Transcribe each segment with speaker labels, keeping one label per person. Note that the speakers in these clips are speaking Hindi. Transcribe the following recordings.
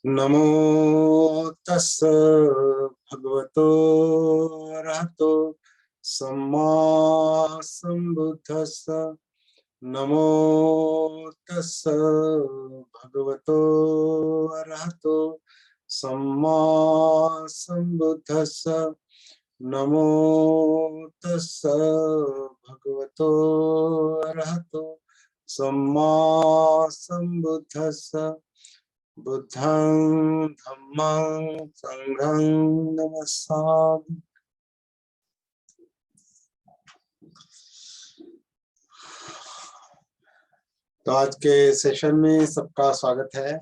Speaker 1: नमो तस् भगवतो अरहतो सम्मा सम्बुद्धस्स। नमो तस् भगवतो अरहतो सम्मा सम्बुद्धस्स। नमो तस् भगवतो अरहतो सम्मा सम्बुद्धस्स। बुद्धं धम्मं संघं नमस्सामि। तो आज के सेशन में सबका स्वागत है।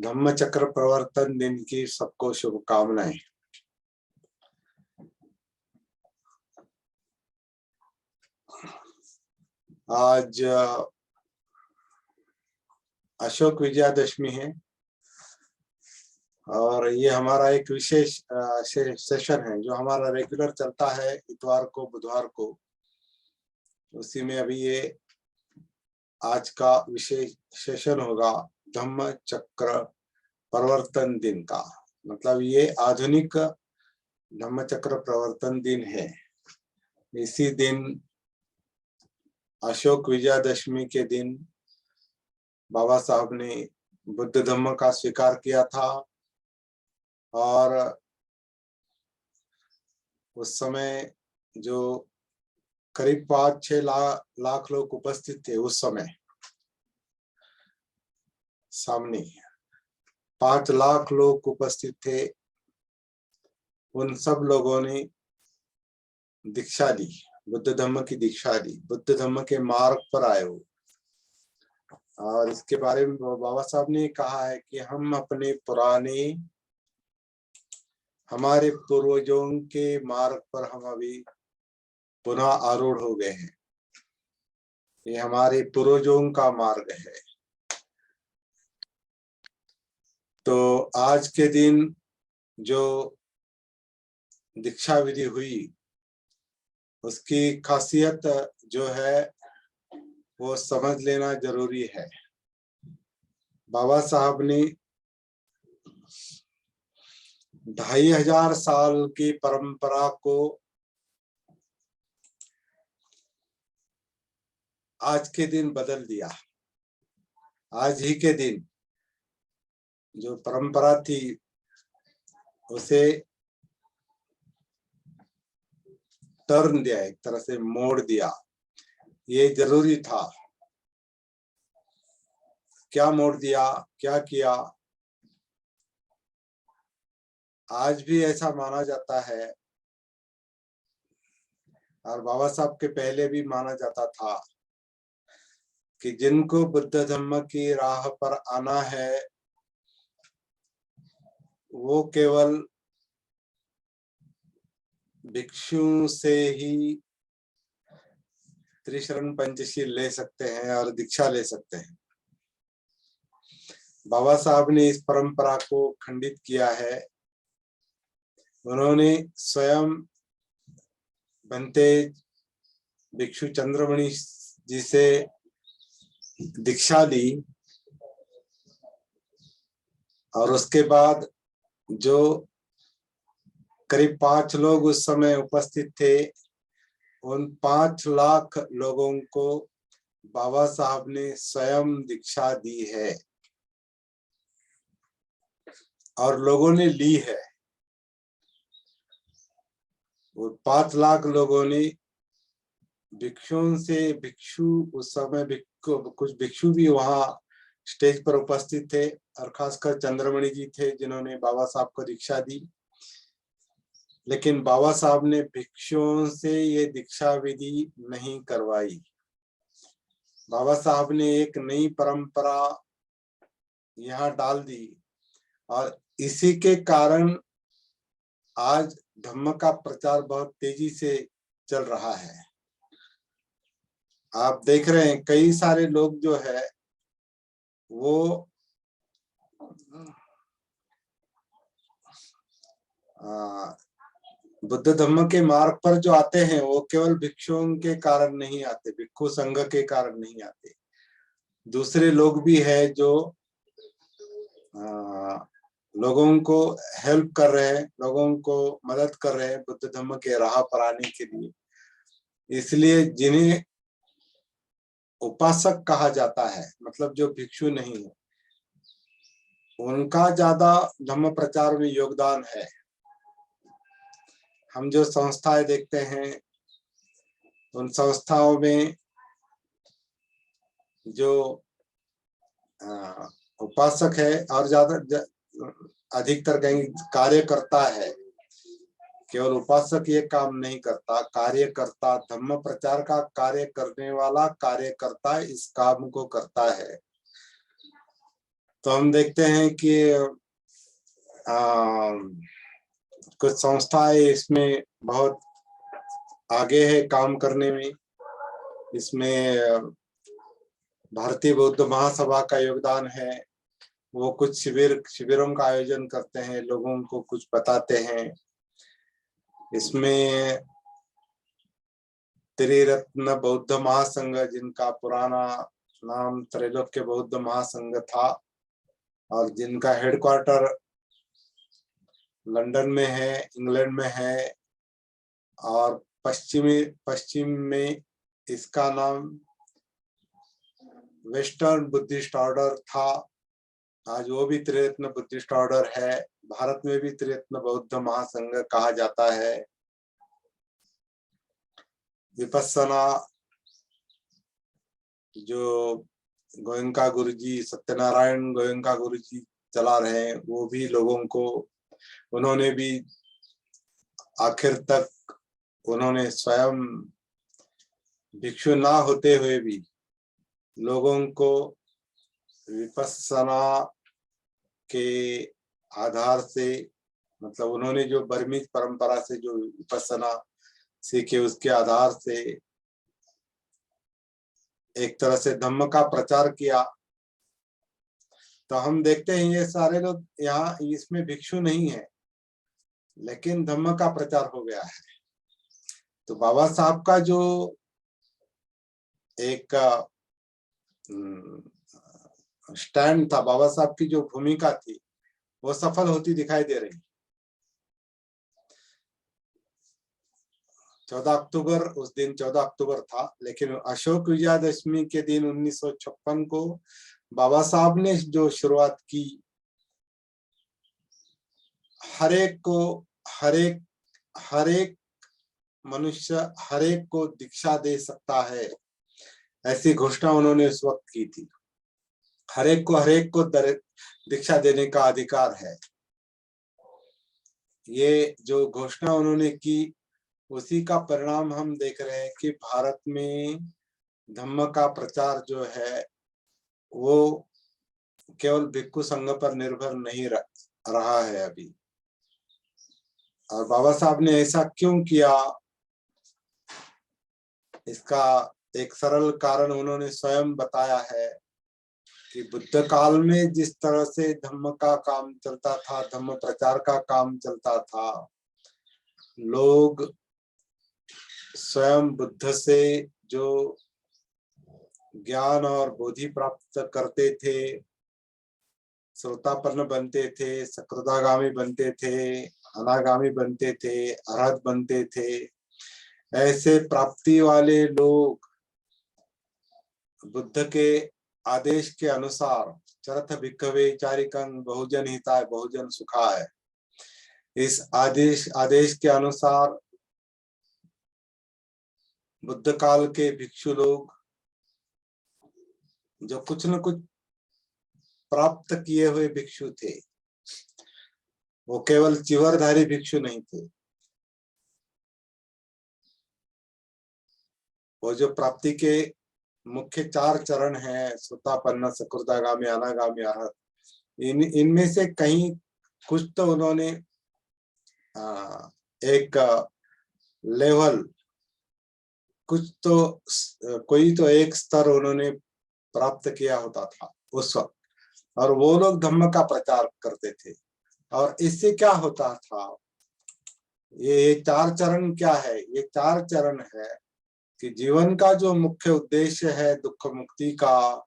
Speaker 1: धम्म चक्र प्रवर्तन दिन की सबको शुभकामनाएं। आज अशोक विजयादशमी है और ये हमारा एक विशेष सेशन है जो हमारा रेगुलर चलता है इतवार को बुधवार को। उसी में अभी ये आज का विशेष सेशन होगा धम्म चक्र प्रवर्तन दिन का। मतलब ये आधुनिक धम्म चक्र प्रवर्तन दिन है। इसी दिन अशोक विजयादशमी के दिन बाबा साहब ने बुद्ध धम्म का स्वीकार किया था और उस समय जो करीब 5-6 लाख लोग उपस्थित थे उस समय सामने 5 लाख लोग उपस्थित थे। उन सब लोगों ने दीक्षा ली, बुद्ध धम्म की दीक्षा ली, बुद्ध धम्म के मार्ग पर आए हो। और इसके बारे में बाबा साहब ने कहा है कि हम अपने पुराने हमारे पूर्वजों के मार्ग पर हम अभी पुनः आरूढ़ हो गए हैं। ये हमारे पूर्वजों का मार्ग है। तो आज के दिन जो दीक्षा विधि हुई उसकी खासियत जो है वो समझ लेना जरूरी है। बाबा साहब ने 2500 साल की परंपरा को आज के दिन बदल दिया। आज ही के दिन जो परंपरा थी उसे टर्न दिया, एक तरह से मोड़ दिया। ये जरूरी था। क्या मोड़ दिया, क्या किया? आज भी ऐसा माना जाता है और बाबा साहब के पहले भी माना जाता था कि जिनको बुद्ध धम्म की राह पर आना है वो केवल भिक्षु से ही त्रिशरण पंचशील ले सकते हैं और दीक्षा ले सकते हैं। बाबा साहब ने इस परंपरा को खंडित किया है। उन्होंने स्वयं बनते भिक्षु चंद्रमणि जी से दीक्षा ली और उसके बाद जो करीब 5 लोग उस समय उपस्थित थे उन 5 लाख लोगों को बाबा साहब ने स्वयं दीक्षा दी है और लोगों ने ली है। वो 5 लाख लोगों ने भिक्षुओं से भिक्षु उस समय कुछ भिक्षु भी वहां स्टेज पर उपस्थित थे और खासकर चंद्रमणि जी थे जिन्होंने बाबा साहब को दीक्षा दी। लेकिन बाबा साहब ने भिक्षुओं से ये दीक्षा विधि नहीं करवाई। बाबा साहब ने एक नई परंपरा यहाँ डाल दी और इसी के कारण आज धम्म का प्रचार बहुत तेजी से चल रहा है। आप देख रहे हैं कई सारे लोग जो है वो बुद्ध धम्म के मार्ग पर जो आते हैं वो केवल भिक्षुओं के कारण नहीं आते, भिक्षु संघ के कारण नहीं आते। दूसरे लोग भी है जो लोगों को हेल्प कर रहे हैं, लोगों को मदद कर रहे हैं बुद्ध धम्म के राह पर आने के लिए। इसलिए जिन्हें उपासक कहा जाता है, मतलब जो भिक्षु नहीं है, उनका ज्यादा धम्म प्रचार में योगदान है। हम जो संस्थाएं देखते हैं, उन संस्थाओं में जो उपासक है और ज्यादा अधिकतर कहीं कार्यकर्ता है। केवल उपासक ये काम नहीं करता, कार्यकर्ता, धम्म प्रचार का कार्य करने वाला कार्यकर्ता इस काम को करता है। तो हम देखते हैं कि कुछ संस्थाएं इसमें बहुत आगे है काम करने में। इसमें भारतीय बौद्ध महासभा का योगदान है। वो कुछ शिविरों का आयोजन करते हैं, लोगों को कुछ बताते हैं। इसमें त्रिरत्न बौद्ध महासंघ, जिनका पुराना नाम त्रैलोक्य बौद्ध महासंघ था और जिनका हेडक्वार्टर लंदन में है, इंग्लैंड में है, और पश्चिम में इसका नाम वेस्टर्न बुद्धिस्ट ऑर्डर था। आज वो भी त्रिरत्न बुद्धिस्ट ऑर्डर है। भारत में भी त्रिरत्न बौद्ध महासंघ कहा जाता है। विपस्सना जो गोयंका गुरुजी, सत्यनारायण गोयंका गुरुजी चला रहे हैं, वो भी लोगों को, उन्होंने भी आखिर तक उन्होंने स्वयं भिक्षु ना होते हुए भी लोगों को विपस्सना के आधार से, मतलब उन्होंने जो बर्मीज परंपरा से जो विपस्सना सीखे, उसके आधार से एक तरह से धम्म का प्रचार किया। तो हम देखते हैं ये सारे लोग यहाँ, इसमें भिक्षु नहीं है, लेकिन धम्म का प्रचार हो गया है। तो बाबा साहब का जो एक स्टैंड था, बाबा साहब की जो भूमिका थी, वो सफल होती दिखाई दे रही। 14 अक्टूबर, उस दिन 14 अक्टूबर था, लेकिन अशोक विजयादशमी के दिन 1956 को बाबा साहब ने जो शुरुआत की, हरेक को, हरेक मनुष्य हरेक को दीक्षा दे सकता है, ऐसी घोषणा उन्होंने उस वक्त की थी। हरेक को दीक्षा देने का अधिकार है। ये जो घोषणा उन्होंने की, उसी का परिणाम हम देख रहे हैं कि भारत में धम्म का प्रचार जो है वो केवल भिक्षु संघ पर निर्भर नहीं रहा है अभी। और बाबा साहब ने ऐसा क्यों किया, इसका एक सरल कारण उन्होंने स्वयं बताया है कि बुद्ध काल में जिस तरह से धम्म का काम चलता था, धम्म प्रचार का काम चलता था, लोग स्वयं बुद्ध से जो ज्ञान और बोधि प्राप्त करते थे, श्रोतापन्न बनते थे, सकृदागामी बनते थे, अनागामी बनते थे, अरहत बनते थे, ऐसे प्राप्ति वाले लोग बुद्ध के आदेश के अनुसार चरथ भिक्खवे चारिकं बहुजन हिताय बहुजन सुखाय, इस आदेश के अनुसार बुद्ध काल के भिक्षु लोग जो कुछ न कुछ प्राप्त किए हुए भिक्षु थे, वो केवल चिवरधारी भिक्षु नहीं थे। वो जो प्राप्ति के मुख्य 4 चरण हैं, सुतापन्न, सकृदागामी, अनागामी, अरहत, इनमें से कहीं कुछ तो उन्होंने एक लेवल, कुछ तो कोई तो एक स्तर उन्होंने प्राप्त किया होता था उस वक्त, और वो लोग धम्म का प्रचार करते थे। और इससे क्या होता था, ये चार चरण क्या है? ये चार चरण है कि जीवन का जो मुख्य उद्देश्य है दुख मुक्ति का,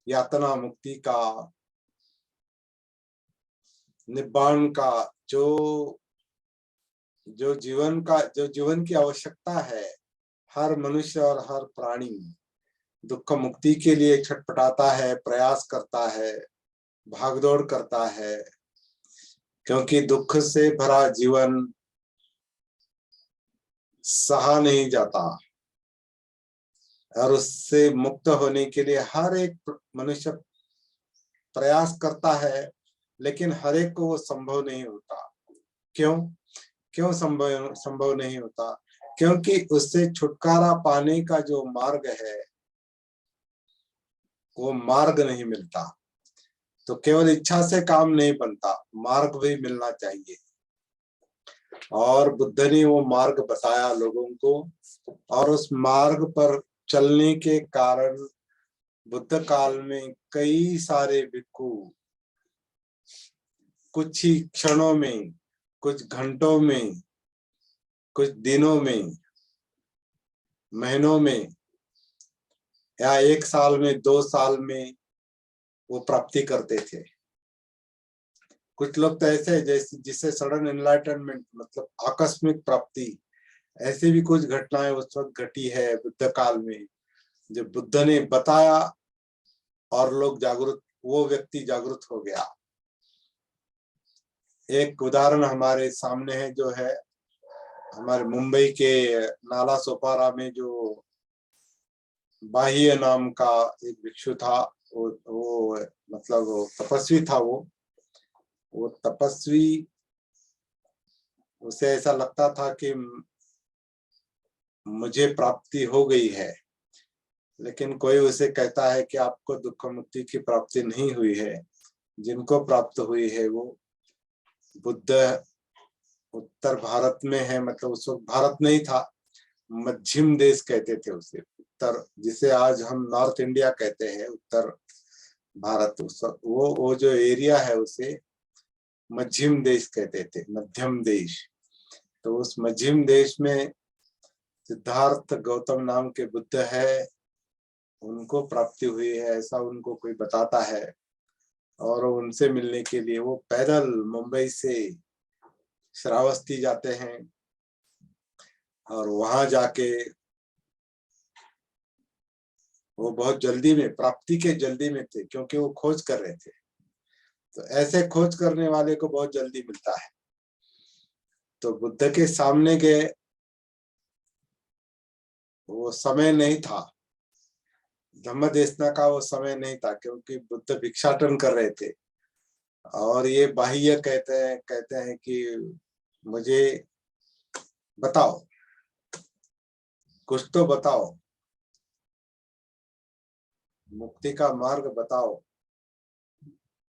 Speaker 1: यातना मुक्ति का, निब्बाण का, जो जो जीवन की आवश्यकता है, हर मनुष्य और हर प्राणी दुख मुक्ति के लिए छटपटाता है, प्रयास करता है, भागदौड़ करता है, क्योंकि दुख से भरा जीवन सहा नहीं जाता और उससे मुक्त होने के लिए हर एक मनुष्य प्रयास करता है, लेकिन हर एक को वो संभव नहीं होता। क्यों क्यों संभव संभव नहीं होता? क्योंकि उससे छुटकारा पाने का जो मार्ग है वो मार्ग नहीं मिलता। तो केवल इच्छा से काम नहीं बनता, मार्ग भी मिलना चाहिए। और बुद्ध ने वो मार्ग बताया लोगों को, और उस मार्ग पर चलने के कारण बुद्ध काल में कई सारे भिक्खु कुछ ही क्षणों में, कुछ घंटों में, कुछ दिनों में, महीनों में, या एक साल में, 2 साल में वो प्राप्ति करते थे। कुछ लोग तो ऐसे जैसे जिसे सडन एनलाइटनमेंट मतलब आकस्मिक प्राप्ति, ऐसी भी कुछ घटनाएं उस वक्त घटी है बुद्ध काल में, जब बुद्ध ने बताया और लोग जागरूक, वो व्यक्ति जागरूक हो गया। एक उदाहरण हमारे सामने है, जो है हमारे मुंबई के नाला सोपारा में जो बाह्य नाम का एक भिक्षु था। वो मतलब वो तपस्वी था। वो तपस्वी, उसे ऐसा लगता था कि मुझे प्राप्ति हो गई है, लेकिन कोई उसे कहता है कि आपको दुख मुक्ति की प्राप्ति नहीं हुई है। जिनको प्राप्त हुई है वो बुद्ध उत्तर भारत में है, मतलब उस वक्त भारत नहीं था, मध्यम देश कहते थे उसे, उत्तर, जिसे आज हम नॉर्थ इंडिया कहते हैं, उत्तर भारत। उस वक्त वो जो एरिया है उसे मध्यम देश कहते थे, मध्यम देश। तो उस मध्यम देश में सिद्धार्थ गौतम नाम के बुद्ध है, उनको प्राप्ति हुई है ऐसा उनको कोई बताता है। और उनसे मिलने के लिए वो पैदल मुंबई से श्रावस्ती जाते हैं, और वहां जाके वो बहुत जल्दी में, प्राप्ति के जल्दी में थे, क्योंकि वो खोज कर रहे थे। तो ऐसे खोज करने वाले को बहुत जल्दी मिलता है। तो बुद्ध के सामने गए, वो समय नहीं था, धम्म देशना का वो समय नहीं था, क्योंकि बुद्ध भिक्षाटन कर रहे थे। और ये बाह्य कहते हैं कि मुझे बताओ, कुछ तो बताओ, मुक्ति का मार्ग बताओ।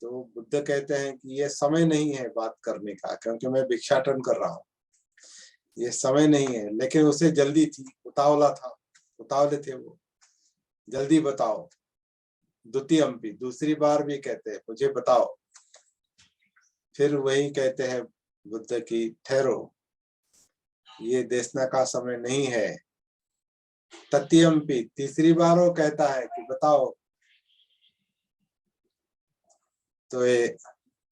Speaker 1: तो बुद्ध कहते हैं कि ये समय नहीं है बात करने का, क्योंकि मैं भिक्षाटन कर रहा हूँ, ये समय नहीं है। लेकिन उसे जल्दी थी, उतावला था, उतावले थे वो, जल्दी बताओ। द्वितीयम्पि, दूसरी बार भी कहते हैं मुझे बताओ। फिर वही कहते हैं बुद्ध की ठहरो, ये देशना का समय नहीं है। तत्यम्पि, तीसरी बार वो कहता है कि बताओ। तो ये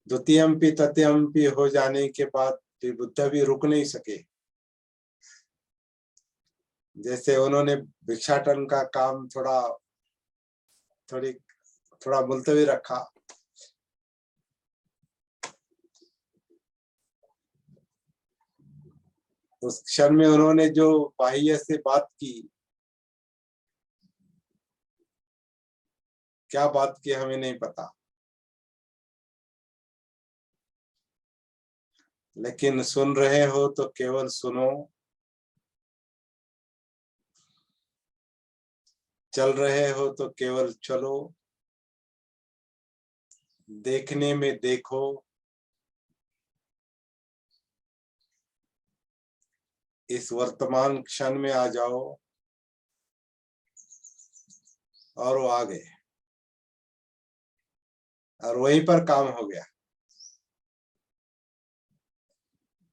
Speaker 1: द्वितीयम्पि तत्यम्पि हो जाने के बाद फिर बुद्ध भी रुक नहीं सके। जैसे उन्होंने भिक्षाटन का काम थोड़ा मुलतवी रखा, उस क्षण में उन्होंने जो बाह्य से बात की, क्या बात की हमें नहीं पता, लेकिन सुन रहे हो तो केवल सुनो, चल रहे हो तो केवल चलो, देखने में देखो, इस वर्तमान क्षण में आ जाओ। और वो आ गए, और वहीं पर काम हो गया।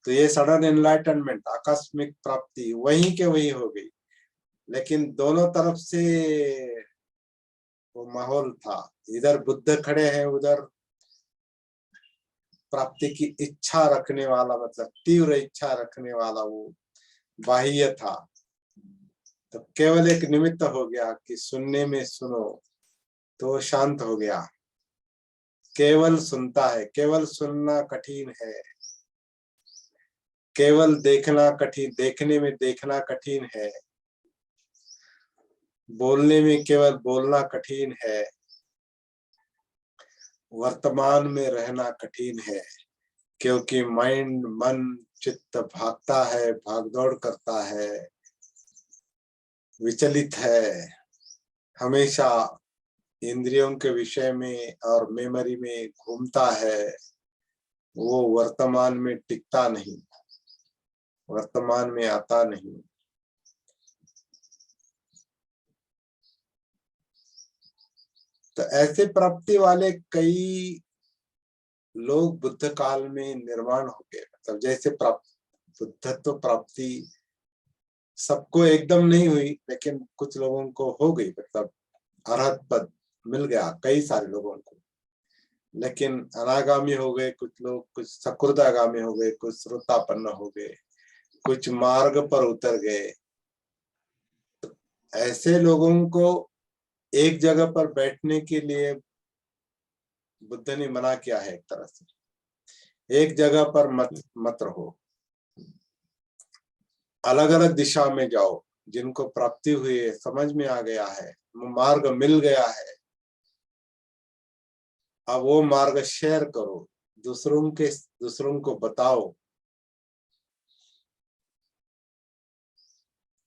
Speaker 1: तो ये सडन एनलाइटनमेंट, आकस्मिक प्राप्ति वहीं के वहीं हो गई, लेकिन दोनों तरफ से वो माहौल था। इधर बुद्ध खड़े हैं, उधर प्राप्ति की इच्छा रखने वाला, मतलब तीव्र इच्छा रखने वाला वो बाह्य था। तो केवल एक निमित्त हो गया कि सुनने में सुनो तो शांत हो गया। केवल सुनता है, केवल सुनना कठिन है, केवल देखना कठिन, देखने में देखना कठिन है, बोलने में केवल बोलना कठिन है, वर्तमान में रहना कठिन है, क्योंकि माइंड, मन, चित्त भागता है, भागदौड़ करता है, विचलित है, हमेशा इंद्रियों के विषय में और मेमोरी में घूमता है। वो वर्तमान में टिकता नहीं, वर्तमान में आता नहीं। तो ऐसे प्राप्ति वाले कई लोग बुद्ध काल में निर्माण हो गए। मतलब जैसे बुद्धत्व प्राप्ति सबको एकदम नहीं हुई, लेकिन कुछ लोगों को हो गई, मतलब अरहत पद मिल गया कई सारे लोगों को। लेकिन अनागामी हो गए कुछ लोग, कुछ सकृदागामी हो गए, कुछ श्रोतापन्न हो गए, कुछ मार्ग पर उतर गए। तो ऐसे लोगों को एक जगह पर बैठने के लिए बुद्ध ने मना किया है। एक तरह से एक जगह पर मत रहो, अलग अलग दिशा में जाओ। जिनको प्राप्ति हुई है, समझ में आ गया है, मार्ग मिल गया है, अब वो मार्ग शेयर करो, दूसरों को बताओ।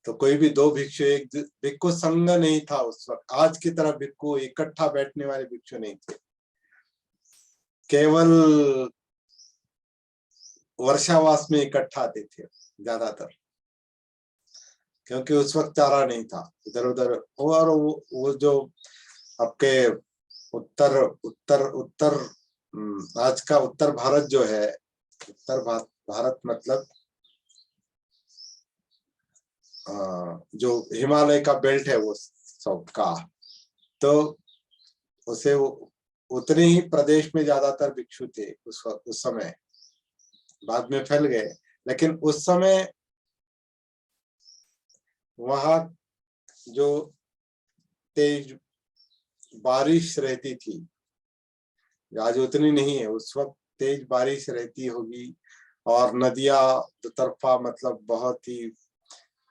Speaker 1: तो कोई भी दो भिक्षु, एक भिक्षु संघ नहीं था उस वक्त, आज की तरह भिक्षु इकट्ठा बैठने वाले भिक्षु नहीं थे। केवल वर्षावास में इकट्ठा आते थे ज्यादातर, क्योंकि उस वक्त चारा नहीं था इधर उधर। और वो जो आपके उत्तर उत्तर उत्तर आज का उत्तर भारत जो है, उत्तर भारत मतलब जो हिमालय का बेल्ट है वो सब का, तो उसे उतने ही प्रदेश में ज्यादातर भिक्षु थे उस समय। बाद में फैल गए, लेकिन उस समय वहां जो तेज बारिश रहती थी, आज उतनी नहीं है, उस वक्त तेज बारिश रहती होगी। और नदियां दो तरफा, मतलब बहुत ही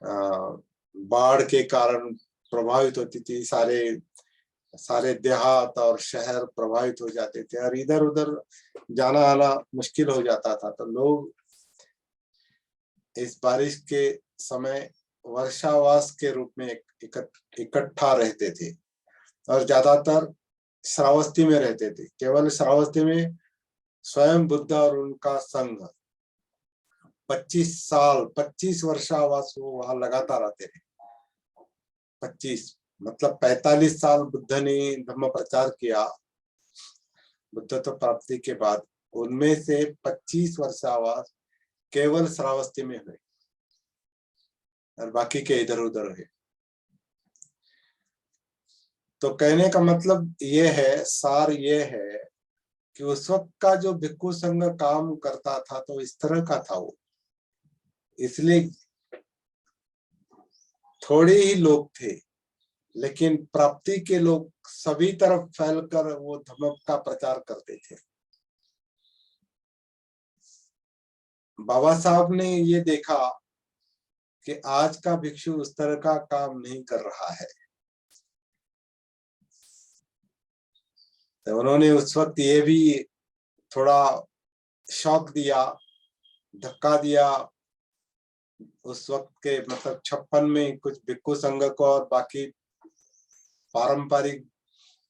Speaker 1: बाढ़ के कारण प्रभावित होती थी। सारे सारे देहात और शहर प्रभावित हो जाते थे, और इधर उधर जाना आना मुश्किल हो जाता था। तो लोग इस बारिश के समय वर्षावास के रूप में इकट्ठा रहते थे, और ज्यादातर श्रावस्ती में रहते थे। केवल श्रावस्ती में स्वयं बुद्ध और उनका संघ 25 साल, 25 वर्षावास वो वहां लगातार रहते रहे। 25 मतलब 45 साल बुद्ध ने धम्म प्रचार किया बुद्धत्व प्राप्ति के बाद। उनमें से 25 वर्षावास केवल श्रावस्ती में हुए, और बाकी के इधर उधर है। तो कहने का मतलब ये है, सार ये है कि उस वक्त का जो भिक्षु संघ काम करता था तो इस तरह का था वो। इसलिए थोड़े ही लोग थे, लेकिन प्राप्ति के लोग सभी तरफ फैलकर वो धम्म का प्रचार करते थे। बाबा साहब ने ये देखा कि आज का भिक्षु उस तरह का काम नहीं कर रहा है, तो उन्होंने उस वक्त ये भी थोड़ा शॉक दिया, धक्का दिया। उस वक्त के मतलब 56 में कुछ भिक्षु संघ को और बाकी पारंपरिक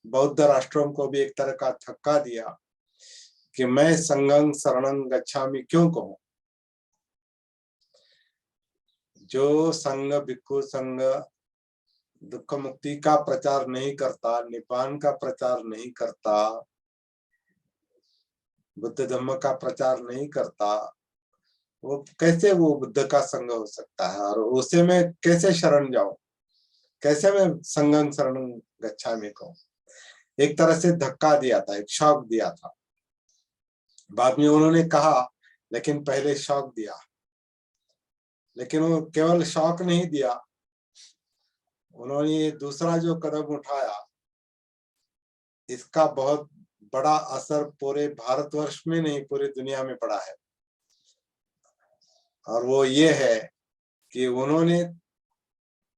Speaker 1: बौद्ध राष्ट्रों को भी एक तरह का धक्का दिया कि मैं संघं शरणं गच्छामि क्यों कहूं। जो संघ, भिक्षु संघ दुख मुक्ति का प्रचार नहीं करता, निपान का प्रचार नहीं करता, बुद्ध धम्म का प्रचार नहीं करता, वो कैसे वो बुद्ध का संग हो सकता है, और उसे मैं कैसे शरण जाऊं, कैसे मैं संगं शरणं गच्छामि कहूं। एक तरह से धक्का दिया था, एक शॉक दिया था। बाद में उन्होंने कहा, लेकिन पहले शॉक दिया। लेकिन वो केवल शॉक नहीं दिया, उन्होंने दूसरा जो कदम उठाया, इसका बहुत बड़ा असर पूरे भारतवर्ष में नहीं, पूरी दुनिया में पड़ा है। और वो ये है कि उन्होंने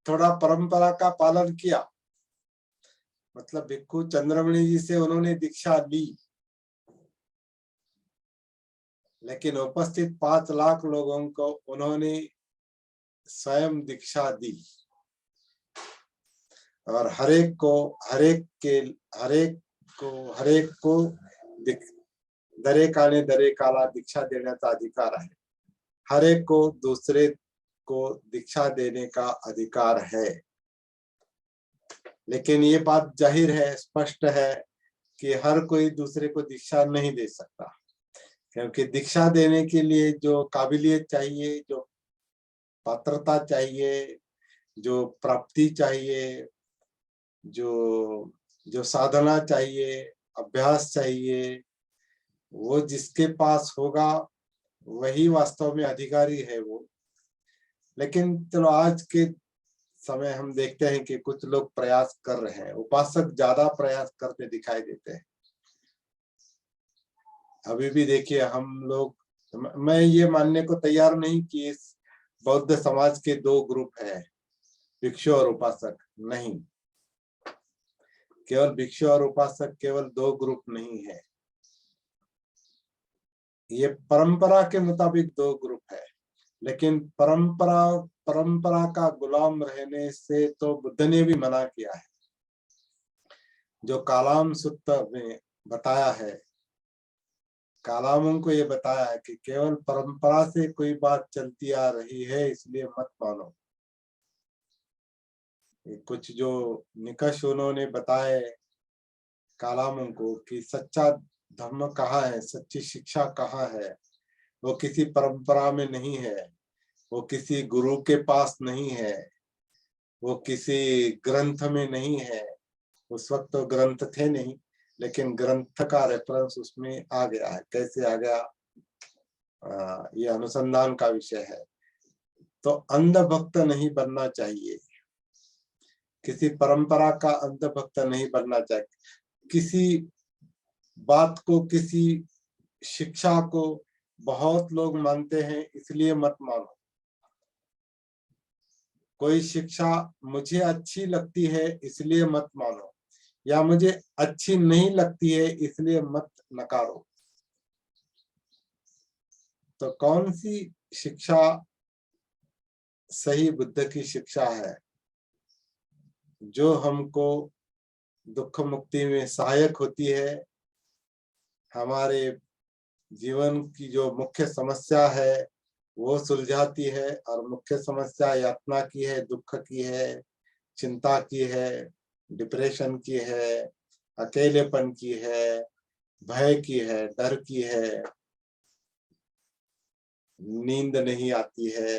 Speaker 1: थोड़ा परंपरा का पालन किया। मतलब भिक्खु चंद्रमणि जी से उन्होंने दीक्षा ली, लेकिन उपस्थित 5 लाख लोगों को उन्होंने स्वयं दीक्षा दी। और हरेक को दरे काले दरे काला दीक्षा देने का अधिकार है। हरेक को दूसरे को दीक्षा देने का अधिकार है। लेकिन ये बात जाहिर है, स्पष्ट है कि हर कोई दूसरे को दीक्षा नहीं दे सकता, क्योंकि दीक्षा देने के लिए जो काबिलियत चाहिए, जो पात्रता चाहिए, जो प्राप्ति चाहिए, जो जो साधना चाहिए, अभ्यास चाहिए, वो जिसके पास होगा वही वास्तव में अधिकारी है वो। लेकिन चलो, आज के समय हम देखते हैं कि कुछ लोग प्रयास कर रहे हैं, उपासक ज्यादा प्रयास करते दिखाई देते हैं। अभी भी देखिए हम लोग, मैं ये मानने को तैयार नहीं कि इस बौद्ध समाज के 2 ग्रुप है, भिक्षु और उपासक नहीं। केवल भिक्षु और उपासक केवल 2 ग्रुप नहीं है, ये परंपरा के मुताबिक 2 ग्रुप है। लेकिन परंपरा का गुलाम रहने से तो बुद्ध ने भी मना किया है। जो कालाम सुत्त में बताया है, कालामों को ये बताया है कि केवल परंपरा से कोई बात चलती आ रही है इसलिए मत मानो। कुछ जो निकष उन्होंने बताए कालामों को कि सच्चा धर्म कहाँ है, सच्ची शिक्षा कहाँ है, वो किसी परंपरा में नहीं है, वो किसी गुरु के पास नहीं है, वो किसी ग्रंथ में नहीं है। उस वक्त तो ग्रंथ थे नहीं, लेकिन ग्रंथ का रेफरेंस उसमें आ गया है। कैसे आ गया, ये अनुसंधान का विषय है। तो अंध भक्त नहीं बनना चाहिए, किसी परंपरा का अंध भक्त नहीं बनना चाहिए। किसी बात को, किसी शिक्षा को बहुत लोग मानते हैं इसलिए मत मानो। कोई शिक्षा मुझे अच्छी लगती है इसलिए मत मानो, या मुझे अच्छी नहीं लगती है इसलिए मत नकारो। तो कौन सी शिक्षा सही बुद्ध की शिक्षा है, जो हमको दुख मुक्ति में सहायक होती है, हमारे जीवन की जो मुख्य समस्या है वो सुलझाती है। और मुख्य समस्या यातना की है, दुख की है, चिंता की है, डिप्रेशन की है, अकेलेपन की है, भय की है, डर की है, नींद नहीं आती है,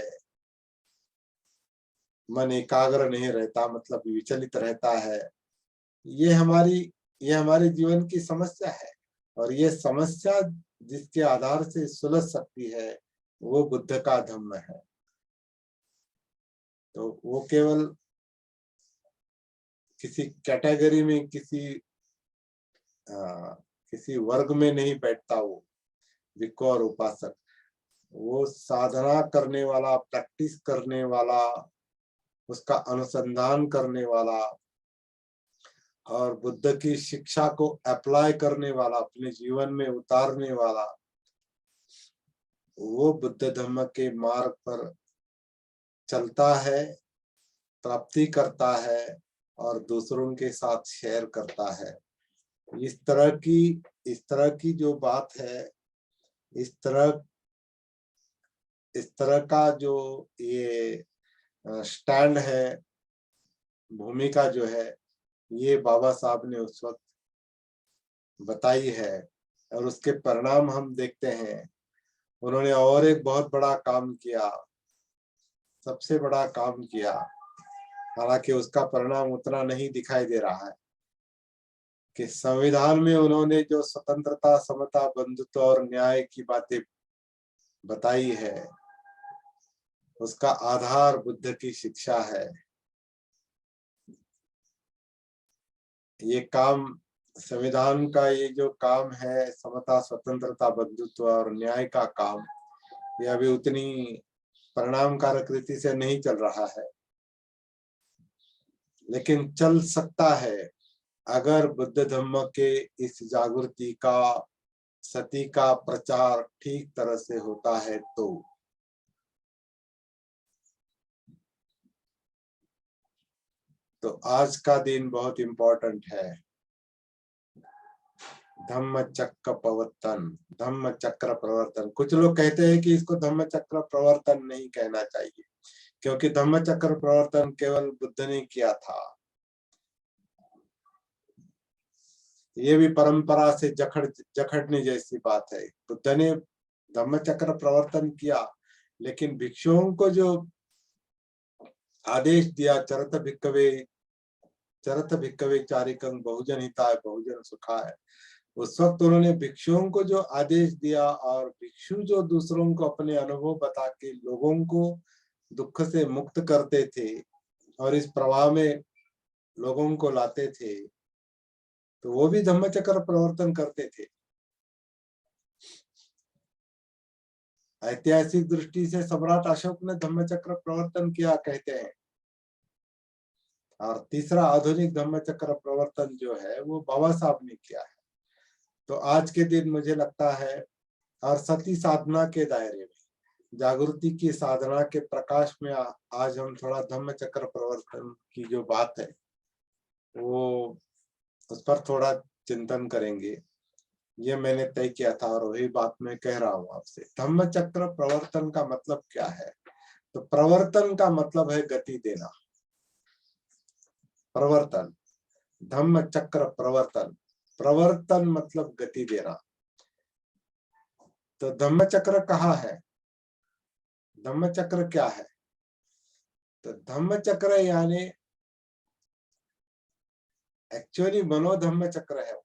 Speaker 1: मन एकाग्र नहीं रहता, मतलब विचलित रहता है। ये हमारी ये हमारे जीवन की समस्या है। और ये समस्या जिसके आधार से सुलझ सकती है वो बुद्ध का धम्म है। तो वो केवल किसी कैटेगरी में, किसी वर्ग में नहीं बैठता वो भिक्खु और उपासक। वो साधना करने वाला, प्रैक्टिस करने वाला, उसका अनुसंधान करने वाला और बुद्ध की शिक्षा को अप्लाई करने वाला, अपने जीवन में उतारने वाला, वो बुद्ध धम्म के मार्ग पर चलता है, प्राप्ति करता है और दूसरों के साथ शेयर करता है। इस तरह की जो बात है, इस तरह का जो ये स्टैंड है, भूमिका जो है, ये बाबा साहब ने उस वक्त बताई है। और उसके परिणाम हम देखते हैं। उन्होंने और एक बहुत बड़ा काम किया, सबसे बड़ा काम किया, हालांकि उसका परिणाम उतना नहीं दिखाई दे रहा है, कि संविधान में उन्होंने जो स्वतंत्रता, समता, बंधुत्व और न्याय की बातें बताई है, उसका आधार बुद्ध की शिक्षा है। ये काम, संविधान का ये जो काम है, समता, स्वतंत्रता, बंधुत्व और न्याय का काम, ये अभी उतनी परिणामकारक रीति से नहीं चल रहा है, लेकिन चल सकता है अगर बुद्ध धम्म के इस जागृति का, सती का प्रचार ठीक तरह से होता है तो आज का दिन बहुत इम्पोर्टेंट है। धम्म चक्र प्रवर्तन, धम्म चक्र प्रवर्तन। कुछ लोग कहते हैं कि इसको धम्म चक्र प्रवर्तन नहीं कहना चाहिए, क्योंकि धम्म चक्र प्रवर्तन केवल बुद्ध ने किया था। ये भी परंपरा से जखड़ने जैसी बात है। बुद्ध ने धम्म चक्र प्रवर्तन किया, लेकिन भिक्षुओं को जो आदेश दिया, चरत भिक्खवे चारिकं बहुजन हिताय बहुजन सुखाय, उस वक्त उन्होंने भिक्षुओं को जो आदेश दिया, और भिक्षु जो दूसरों को अपने अनुभव बता के लोगों को दुख से मुक्त करते थे और इस प्रवाह में लोगों को लाते थे, तो वो भी धम्मचक्र प्रवर्तन करते थे। ऐतिहासिक दृष्टि से सम्राट अशोक ने धम्मचक्र प्रवर्तन किया कहते हैं। और तीसरा आधुनिक धम्मचक्र प्रवर्तन जो है वो बाबा साहब ने किया है। तो आज के दिन मुझे लगता है, और सती साधना के दायरे में, जागृति की साधना के प्रकाश में आज हम थोड़ा धम्म चक्र प्रवर्तन की जो बात है वो उस पर थोड़ा चिंतन करेंगे। ये मैंने तय किया था और वही बात मैं कह रहा हूं आपसे। धम्म चक्र प्रवर्तन का मतलब क्या है? तो प्रवर्तन का मतलब है गति देना। प्रवर्तन, धम्म चक्र प्रवर्तन, प्रवर्तन मतलब गति देना। तो धम्म चक्र कहाँ है? धम्म चक्र क्या है? तो धम्म चक्र यानी एक्चुअली मनोधम्म चक्र है।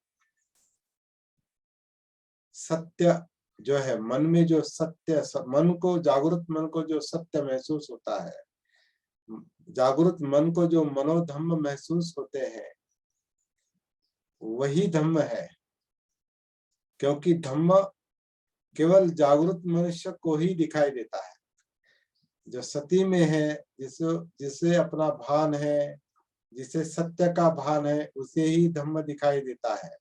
Speaker 1: सत्य जो है, मन में जो सत्य, मन को, जागृत मन को जो सत्य महसूस होता है, जागृत मन को जो मनोधम्म महसूस होते हैं, वही धम्म है। क्योंकि धम्म केवल जागृत मनुष्य को ही दिखाई देता है। जो सती में है, जिसे अपना भान है, जिसे सत्य का भान है, उसे ही धम्म दिखाई देता है।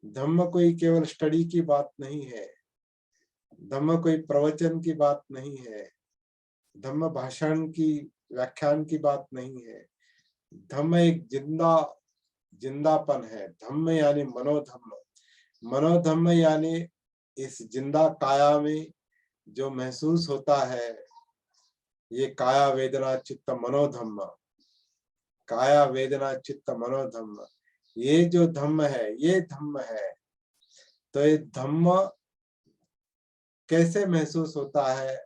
Speaker 1: धम्म कोई केवल स्टडी की बात नहीं है, धम्म कोई प्रवचन की बात नहीं है, धम्म भाषण की, व्याख्यान की बात नहीं है। धम्म एक जिंदापन है। धम्म यानी मनोधम्म। मनोधम्म यानी इस जिंदा काया में जो महसूस होता है, ये काया वेदना चित्त मनोधम्म, काया वेदना चित्त मनोधम्म, ये जो धम्म है, ये धम्म है। तो ये धम्म कैसे महसूस होता है?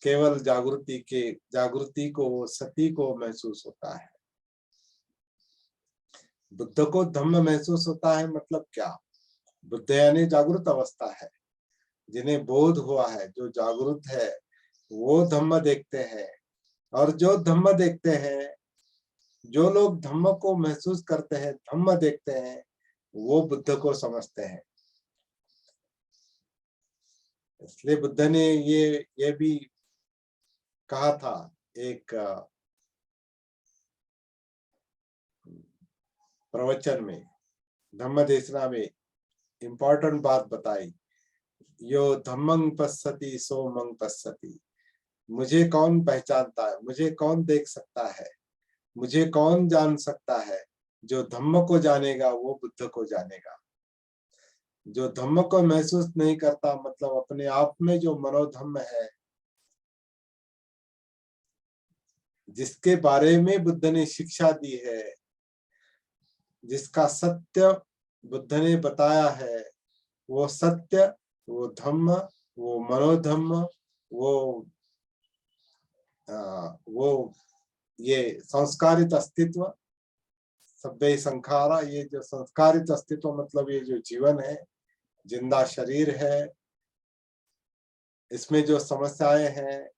Speaker 1: केवल जागृति को, सती को महसूस होता है। बुद्ध को धम्म महसूस होता है मतलब क्या? बुद्ध यानी जागृत अवस्था है। जिन्हें बोध हुआ है, जो जागृत है, वो धम्म देखते हैं। और जो धम्म देखते हैं, जो लोग धम्म को महसूस करते हैं, धम्म देखते हैं, वो बुद्ध को समझते हैं। इसलिए बुद्ध ने ये भी कहा था, एक प्रवचन में, धम्म देशना में इम्पोर्टेंट बात बताई। यो धम्मं पश्यति सो मं पश्यति। मुझे कौन पहचानता है, मुझे कौन देख सकता है, मुझे कौन जान सकता है? जो धम्म को जानेगा वो बुद्ध को जानेगा। जो धम्म को महसूस नहीं करता, मतलब अपने आप में जो मनोधम्म है, जिसके बारे में बुद्ध ने शिक्षा दी है, जिसका सत्य बुद्ध ने बताया है, वो सत्य, वो धम्म, वो मनोधम्म, वो ये संस्कारित अस्तित्व, सभ्य संखारा, ये जो संस्कारित अस्तित्व मतलब ये जो जीवन है, जिंदा शरीर है, इसमें जो समस्याएं हैं,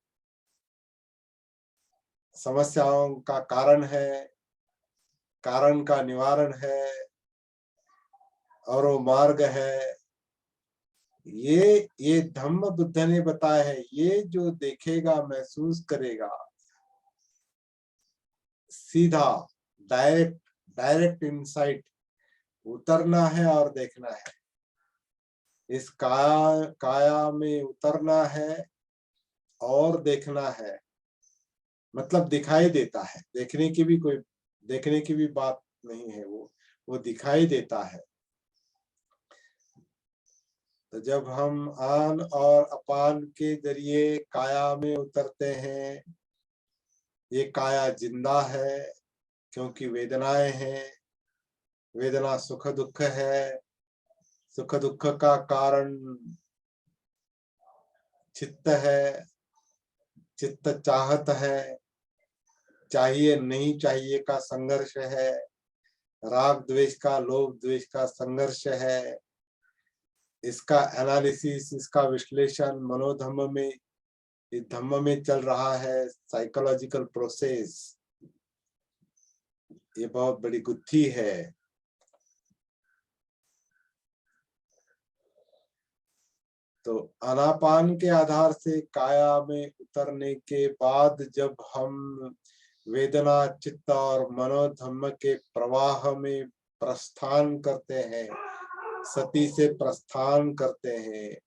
Speaker 1: समस्याओं का कारण है, कारण का निवारण है, और वो मार्ग है। ये धम्म बुद्ध ने बताया है। ये जो देखेगा, महसूस करेगा, सीधा डायरेक्ट इनसाइट उतरना है और देखना है। इस काया में उतरना है और देखना है, मतलब दिखाई देता है। देखने की भी बात नहीं है, वो दिखाई देता है। तो जब हम आन और अपान के जरिए काया में उतरते हैं, ये काया जिंदा है क्योंकि वेदनाएं हैं। वेदना सुख दुख है, सुख दुख का कारण चित्त है, चित्त चाहत है, चाहिए नहीं चाहिए का संघर्ष है, राग द्वेष का, लोभ द्वेष का संघर्ष है। इसका एनालिसिस, इसका विश्लेषण मनोधम्म में, इस धम्म में चल रहा है। साइकोलॉजिकल प्रोसेस, ये बहुत बड़ी गुत्थी है। तो आनापान के आधार से काया में उतरने के बाद जब हम वेदना, चित्त और मनोधम्म के प्रवाह में प्रस्थान करते हैं, सती से प्रस्थान करते हैं,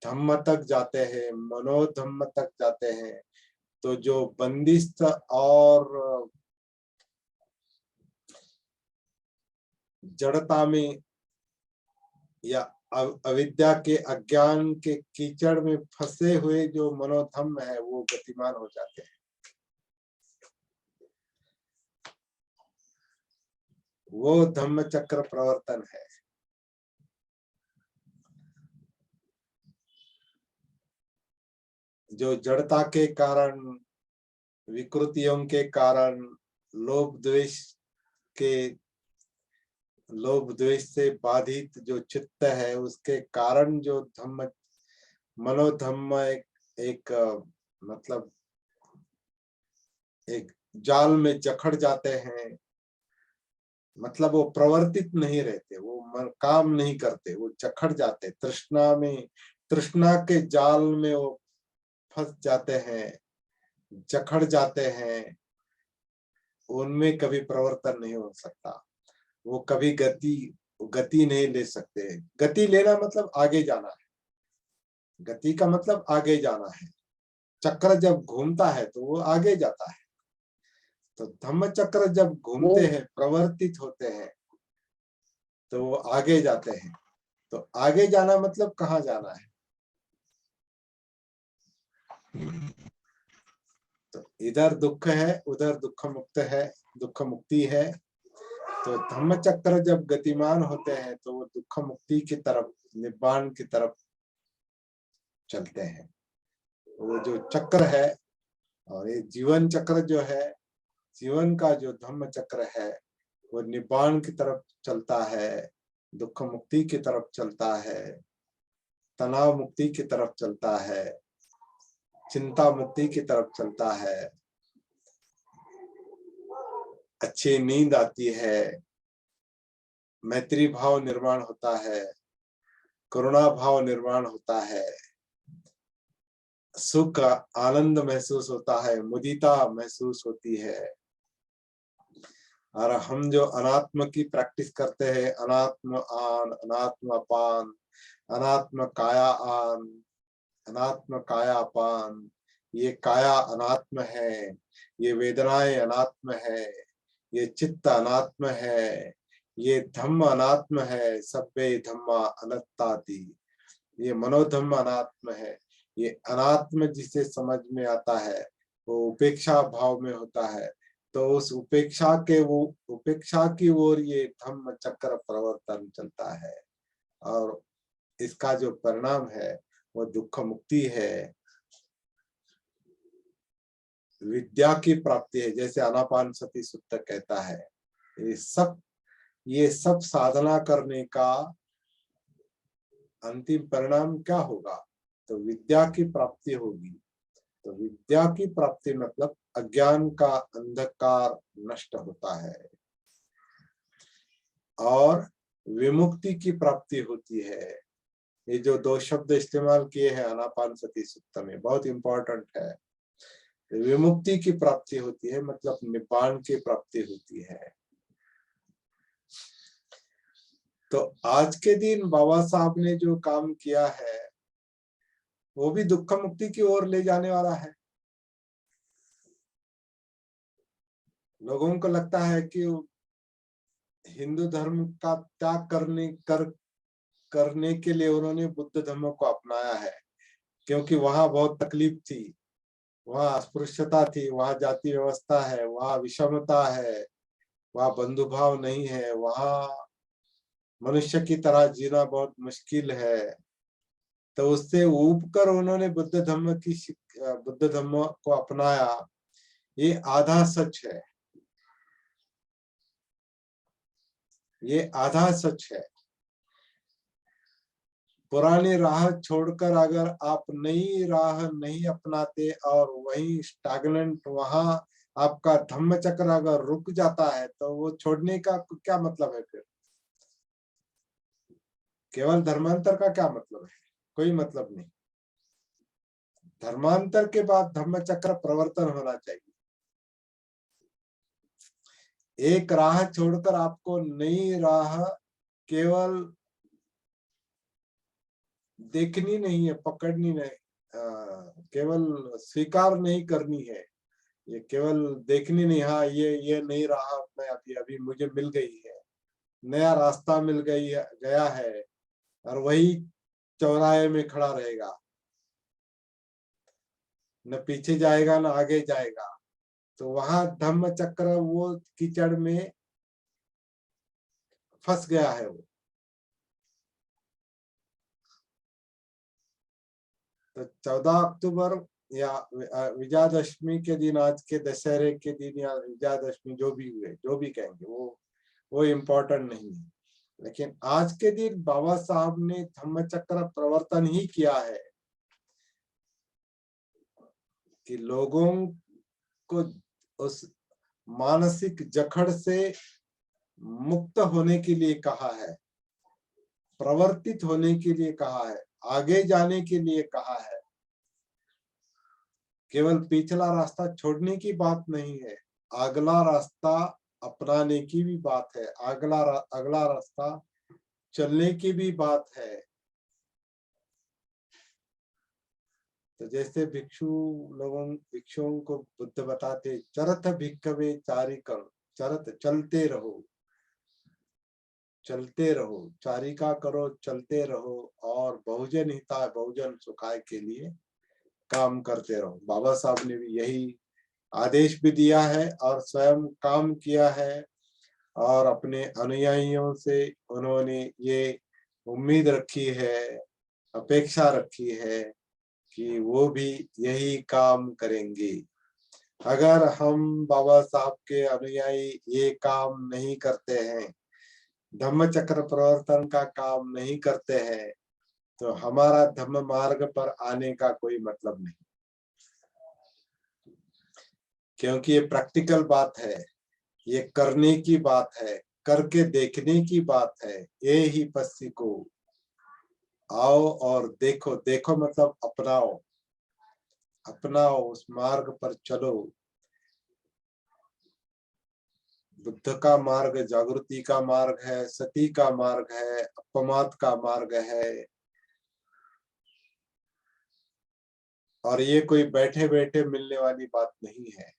Speaker 1: धम्म तक जाते हैं, मनोधम्म तक जाते हैं, तो जो बंदिस्त और जड़ता में या अविद्या के, अज्ञान के कीचड़ में फंसे हुए जो मनोधम्म है, वो गतिमान हो जाते हैं। वो धम्म चक्र प्रवर्तन है। जो जड़ता के कारण, विकृतियों के कारण, लोभ द्वेष से बाधित जो चित्त है, उसके कारण जो धम्म, मनोधम्म एक मतलब एक जाल में जकड़ जाते हैं। मतलब वो प्रवर्तित नहीं रहते, वो काम नहीं करते, वो जकड़ जाते, तृष्णा के जाल में वो फंस जाते हैं, जकड़ जाते हैं। उनमें कभी प्रवर्तन नहीं हो सकता। वो कभी गति नहीं ले सकते। गति लेना मतलब आगे जाना है। गति का मतलब आगे जाना है। चक्र जब घूमता है तो वो आगे जाता है। तो धम्म चक्र जब घूमते हैं, प्रवर्तित होते हैं, तो वो आगे जाते हैं। तो आगे जाना मतलब कहाँ जाना है? तो इधर दुख है, उधर दुख मुक्त है, दुख मुक्ति है। तो धम्म चक्र जब गतिमान होते हैं तो वो दुख मुक्ति की तरफ, निब्बाण की तरफ चलते हैं। वो जो चक्र है, और ये जीवन चक्र जो है, जीवन का जो धम्म चक्र है, वो निब्बाण की तरफ चलता है, दुख मुक्ति की तरफ चलता है, तनाव मुक्ति की तरफ चलता है, चिंता मुक्ति की तरफ चलता है। अच्छी नींद आती है, मैत्री भाव निर्माण होता है, करुणा भाव निर्माण होता है, सुख आनंद महसूस होता है, मुदिता महसूस होती है। और हम जो अनात्म की प्रैक्टिस करते हैं, अनात्म आन, अनात्म अपान, अनात्म काया आन, अनात्म काया अपान, ये काया अनात्म है, ये वेदनाएं अनात्म है, ये चित्त अनात्म है, ये धम्म अनात्म है, सब्बे धम्मा अनात्ताति, ये मनोधम्म अनात्म है। ये अनात्म जिसे समझ में आता है, वो उपेक्षा भाव में होता है। तो उस उपेक्षा की ओर ये धम्म चक्र प्रवर्तन चलता है। और इसका जो परिणाम है वो दुख मुक्ति है, विद्या की प्राप्ति है, जैसे आनापानसति सूत्र कहता है। ये सब साधना करने का अंतिम परिणाम क्या होगा? तो विद्या की प्राप्ति होगी। तो विद्या की प्राप्ति मतलब अज्ञान का अंधकार नष्ट होता है और विमुक्ति की प्राप्ति होती है। ये जो दो शब्द इस्तेमाल किए हैं आनापानसति सूत्र में बहुत इंपॉर्टेंट है। विमुक्ति की प्राप्ति होती है मतलब निब्बान की प्राप्ति होती है। तो आज के दिन बाबा साहब ने जो काम किया है वो भी दुख मुक्ति की ओर ले जाने वाला है। लोगों को लगता है कि हिंदू धर्म का त्याग करने के लिए उन्होंने बुद्ध धर्म को अपनाया है, क्योंकि वहां बहुत तकलीफ थी, वहां अस्पृश्यता थी, वहां जाति व्यवस्था है, वहां विषमता है, वहां बंधुभाव नहीं है, वहां मनुष्य की तरह जीना बहुत मुश्किल है। तो उससे ऊब कर उन्होंने बुद्ध धर्म को अपनाया। ये आधा सच है, ये आधा सच है। पुरानी राह छोड़कर अगर आप नई राह नहीं अपनाते और वही स्टैग्नेंट वहां आपका धम्म चक्र अगर रुक जाता है तो वो छोड़ने का क्या मतलब है? फिर केवल धर्मांतर का क्या मतलब है? कोई मतलब नहीं। धर्मांतर के बाद धम्म चक्र प्रवर्तन होना चाहिए। एक राह छोड़कर आपको नई राह केवल देखनी नहीं है, पकड़नी नहीं, केवल स्वीकार नहीं करनी है, ये केवल देखनी नहीं। हाँ, ये नई राह मैं अभी अभी मुझे मिल गई है, नया रास्ता मिल गया है, और वही चौराहे में खड़ा रहेगा, न पीछे जाएगा न आगे जाएगा। तो वहां धम्म चक्र वो कीचड़ में फंस गया है वो। तो 14 अक्टूबर या विजयादशमी के दिन, आज के दशहरे के दिन या विजयादशमी जो भी हुए, जो भी कहेंगे, वो इम्पोर्टेंट नहीं है। लेकिन आज के दिन बाबा साहब ने धम्म चक्र प्रवर्तन ही किया है कि लोगों को उस मानसिक जकड़ से मुक्त होने के लिए कहा है, प्रवर्तित होने के लिए कहा है, आगे जाने के लिए कहा है। केवल पिछला रास्ता छोड़ने की बात नहीं है, अगला रास्ता अपनाने की भी बात है, अगला रास्ता चलने की भी बात है। तो जैसे भिक्षुओं को बुद्ध बताते, चरत भिक्खवे चारिकं, चरत चलते रहो, चलते रहो, चारिका करो, चलते रहो, और बहुजन हिताय बहुजन सुखाय के लिए काम करते रहो। बाबा साहब ने भी यही आदेश भी दिया है और स्वयं काम किया है, और अपने अनुयायियों से उन्होंने ये उम्मीद रखी है, अपेक्षा रखी है कि वो भी यही काम करेंगे। अगर हम बाबा साहब के अनुयायी ये काम नहीं करते हैं, धम्म चक्र प्रवर्तन का काम नहीं करते हैं, तो हमारा धम्म मार्ग पर आने का कोई मतलब नहीं, क्योंकि ये प्रैक्टिकल बात है, ये करने की बात है, करके देखने की बात है। ये ही पस्सी को आओ और देखो, देखो मतलब अपनाओ, अपनाओ, उस मार्ग पर चलो। बुद्ध का मार्ग जागृति का मार्ग है, सती का मार्ग है, अपमाद का मार्ग है, और ये कोई बैठे बैठे मिलने वाली बात नहीं है।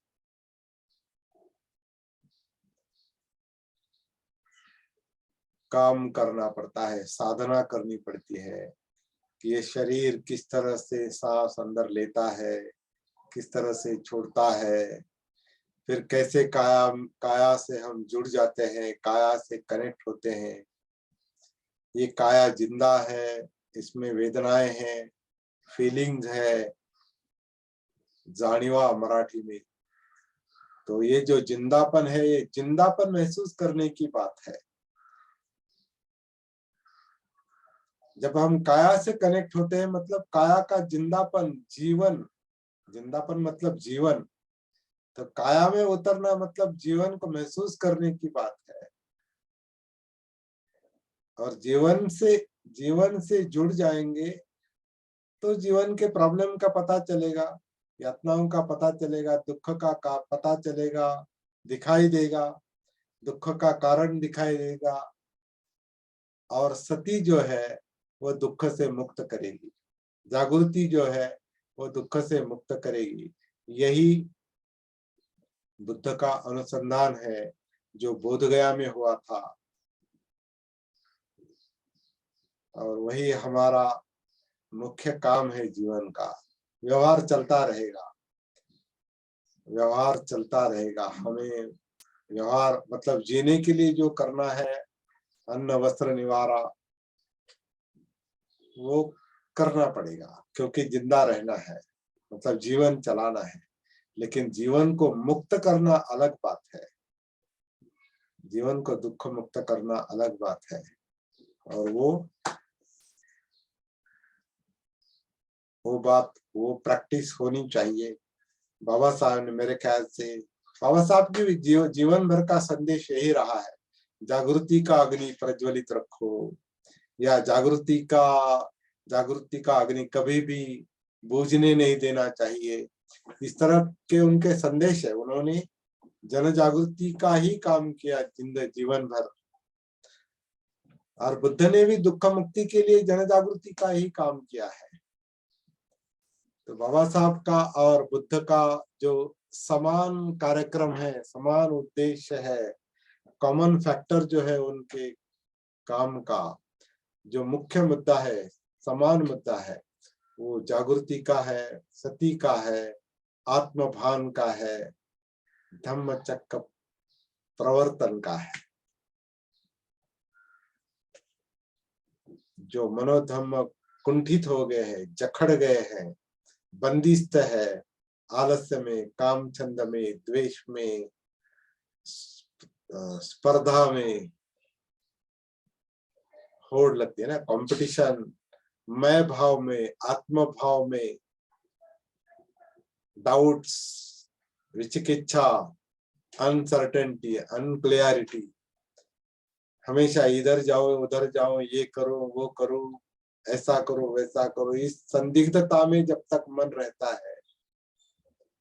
Speaker 1: काम करना पड़ता है, साधना करनी पड़ती है कि ये शरीर किस तरह से सांस अंदर लेता है, किस तरह से छोड़ता है, फिर कैसे काया काया से हम जुड़ जाते हैं, काया से कनेक्ट होते हैं। ये काया जिंदा है, इसमें वेदनाएं हैं, फीलिंग्स है, जानिवा मराठी में। तो ये जो जिंदापन है, ये जिंदापन महसूस करने की बात है। जब हम काया से कनेक्ट होते हैं, मतलब काया का जिंदापन, जीवन, जिंदापन मतलब जीवन, तो काया में उतरना मतलब जीवन को महसूस करने की बात है। और जीवन से जुड़ जाएंगे तो जीवन के प्रॉब्लम का पता चलेगा, यातनाओं का पता चलेगा, दुख का पता चलेगा, दिखाई देगा, दुख का कारण दिखाई देगा। और सती जो है वो दुख से मुक्त करेगी, जागृति जो है वो दुख से मुक्त करेगी। यही बुद्ध का अनुसंधान है जो बोधगया में हुआ था, और वही हमारा मुख्य काम है जीवन का। व्यवहार चलता रहेगा, व्यवहार चलता रहेगा। हमें व्यवहार मतलब जीने के लिए जो करना है, अन्न वस्त्र निवारा, वो करना पड़ेगा, क्योंकि जिंदा रहना है, मतलब जीवन चलाना है। लेकिन जीवन को मुक्त करना अलग बात है, जीवन को दुख मुक्त करना अलग बात है। और वो प्रैक्टिस होनी चाहिए। बाबा साहब ने, मेरे ख्याल से बाबा साहब की जीवन भर का संदेश यही रहा है, जागृति का अग्नि प्रज्वलित रखो, या जागृति का अग्नि कभी भी बुझने नहीं देना चाहिए। इस तरह के उनके संदेश है। उन्होंने जन जागृति का ही काम किया जीवन भर। और बुद्ध ने भी दुख मुक्ति के लिए जन जागृति का ही काम किया है। तो बाबा साहब का और बुद्ध का जो समान कार्यक्रम है, समान उद्देश्य है, कॉमन फैक्टर जो है उनके काम का, जो मुख्य मुद्दा है, समान मुद्दा है, वो जागृति का है, सती का है, आत्मभान का है, धम्म चक्र प्रवर्तन का है। जो मनोधम्म कुंठित हो गए हैं, जखड़ गए हैं, बंदिस्त है, आलस्य में, काम छंद में, द्वेष में, स्पर्धा में होड़ लगती है ना, कंपटीशन, मैं भाव में, आत्म भाव में, डाउट्स, विचिकित्सा, अनसर्टेनिटी, अनक्लियरिटी, हमेशा इधर जाओ उधर जाओ, ये करो वो करो, ऐसा करो वैसा करो। इस संदिग्धता में जब तक मन रहता है,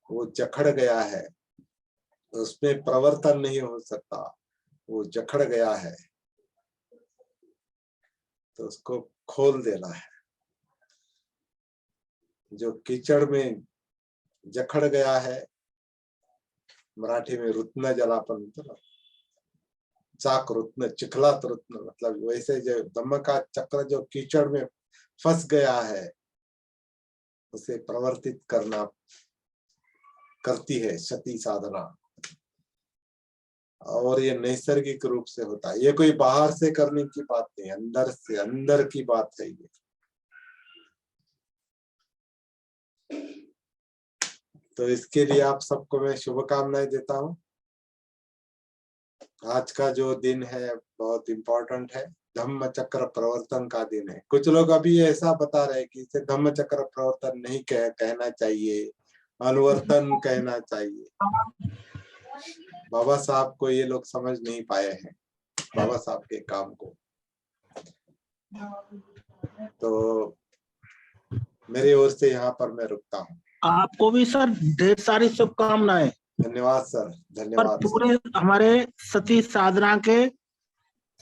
Speaker 1: वो जखड़ गया है, उसमें प्रवर्तन नहीं हो सकता, वो जखड़ गया है। तो उसको खोल देना है। जो कीचड़ में जखड़ गया है, मराठी में रुत्न जलापन, चाक रुत्न, चिखलात रुत्न, मतलब वैसे जो धम्म का चक्र जो कीचड़ में फंस गया है, उसे प्रवर्तित करती है सती साधना। और ये नैसर्गिक रूप से होता है, ये कोई बाहर से करने की बात नहीं, अंदर से, अंदर की बात है ये। तो इसके लिए आप सबको मैं शुभकामनाएं देता हूँ। आज का जो दिन है बहुत इम्पोर्टेंट है, धम्म चक्र प्रवर्तन का दिन है। कुछ लोग अभी ऐसा बता रहे कि इसे धम्म चक्र प्रवर्तन नहीं कहना चाहिए, अनुवर्तन कहना चाहिए। बाबा साहब को ये लोग समझ नहीं पाए हैं, बाबा साहब के काम को। तो मेरी ओर से यहाँ पर मैं रुकता हूँ।
Speaker 2: आपको भी सर ढेर सारी शुभकामनाएं।
Speaker 1: धन्यवाद सर, धन्यवाद।
Speaker 2: पूरे हमारे सती साधना के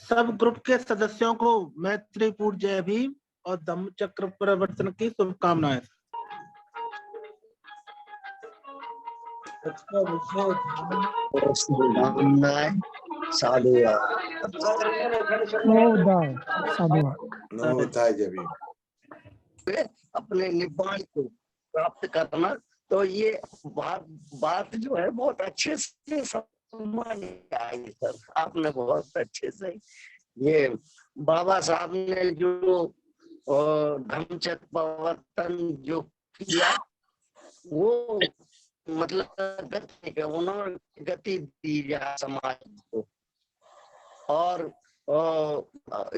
Speaker 2: सब ग्रुप के सदस्यों को मैत्रीपूर्ण जय भीम और धम्म चक्र प्रवर्तन की शुभकामनाएं।
Speaker 3: अपने निब्बाण को प्राप्त करना। तो ये बात जो है बहुत अच्छे से समझ आई सर, आपने बहुत अच्छे से ये बाबा साहब ने जो धम्मचक्र प्रवर्तन जो किया वो मतलब गति, उन्होंने गति दी जा समाज को, और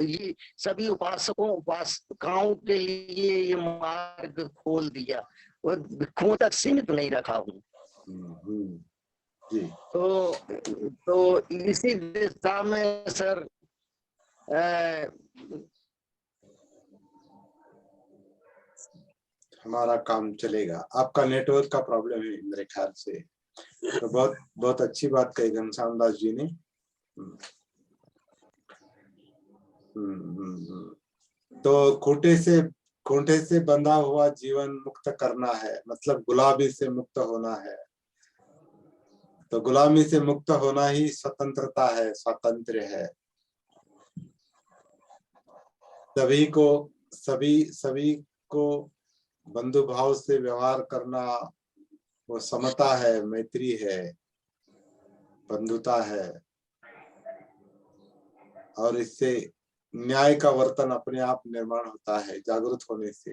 Speaker 3: ये सभी उपासकों उपासिकाओं के लिए ये मार्ग खोल दिया, वो भिक्षुओं तक सीमित नहीं रखा हूँ।
Speaker 1: जी।
Speaker 3: तो इसी दिशा में सर
Speaker 1: हमारा काम चलेगा। आपका नेटवर्क का प्रॉब्लम है मेरे ख्याल से। तो बहुत बहुत अच्छी बात कही घनश्याम दास जी ने। तो खूंटे से बंधा हुआ जीवन मुक्त करना है, मतलब गुलामी से मुक्त होना है। तो गुलामी से मुक्त होना ही स्वतंत्रता है, स्वातंत्र्य है। सभी को बंधु भाव से व्यवहार करना, वो समता है, मैत्री है, बंधुता है, और इससे न्याय का वर्तन अपने आप निर्माण होता है जागरूक होने से।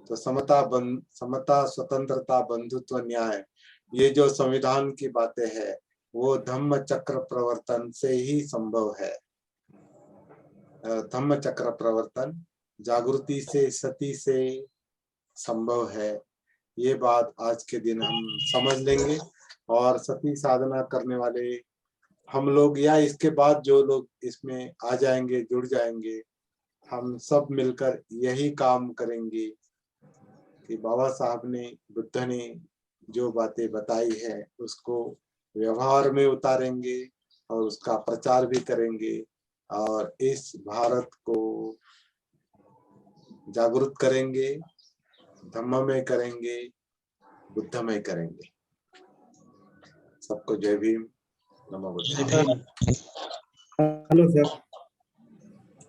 Speaker 1: तो समता, स्वतंत्रता, बंधुत्व, न्याय, ये जो संविधान की बातें है वो धम्म चक्र प्रवर्तन से ही संभव है। धम्म चक्र प्रवर्तन जागृति से, सती से संभव है। ये बात आज के दिन हम समझ लेंगे, और सती साधना करने वाले हम लोग या इसके बाद जो लोग इसमें आ जाएंगे, जुड़ जाएंगे, हम सब मिलकर यही काम करेंगे कि बाबा साहब ने, बुद्ध ने जो बातें बताई है उसको व्यवहार में उतारेंगे और उसका प्रचार भी करेंगे, और इस भारत को जागरूक करेंगे, धम्ममय करेंगे, बुद्धमय करेंगे। सबको जय भीम, नमो बुद्धाय।
Speaker 2: Hello sir.